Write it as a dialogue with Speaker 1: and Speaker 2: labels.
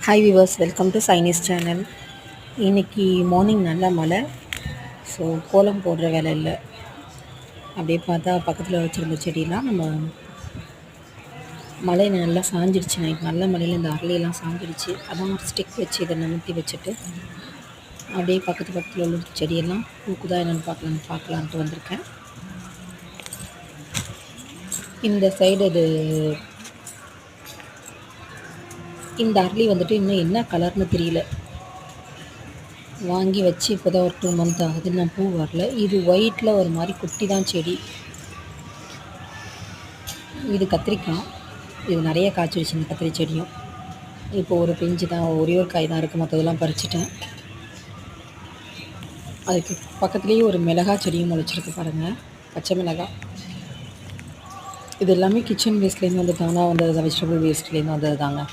Speaker 1: Hi viewers, welcome to Chinese channel. இன்றைக்கி morning நல்ல மழை. ஸோ கோலம் போடுற வேலை இல்லை. அப்படியே பார்த்தா பக்கத்தில் வச்சுருந்த செடியெலாம் நம்ம மழையில் நல்லா சாஞ்சிடுச்சு. நைட் நல்ல மழையில் இந்த அரளியெல்லாம் சாஞ்சிடுச்சு. அதான் ஒரு ஸ்டிக் வச்சு இதை நிமித்தி வச்சுட்டு அப்படியே பக்கத்தில் உள்ள செடியெல்லாம் பூக்குதா என்னென்னு பார்க்கலான்ட்டு வந்திருக்கேன். இந்த சைடு இந்த அரளி வந்துட்டு இன்னும் என்ன கலர்னு தெரியல. வாங்கி வச்சு இப்போ தான் ஒரு 2 மந்த் ஆகுது. நான் பூ வரல. இது ஒயிட்டில் ஒரு மாதிரி குட்டி தான் செடி. இது கத்திரிக்காய். இது நிறைய காய்ச்சிடுச்சு இந்த கத்திரி செடியும். இப்போ ஒரு பிஞ்சு தான், ஒரே ஒரு காய் தான் இருக்குது. மற்றதெல்லாம் பறிச்சிட்டேன். அதுக்கு பக்கத்துலேயே ஒரு மிளகாய் செடியும் முளைச்சிருக்கு பாருங்கள், பச்சை மிளகாய். இது எல்லாமே கிச்சன் வேஸ்ட்லேருந்து வந்தது தாங்க, வெஜிடபிள் வேஸ்ட்லேருந்து வந்தது தாங்க.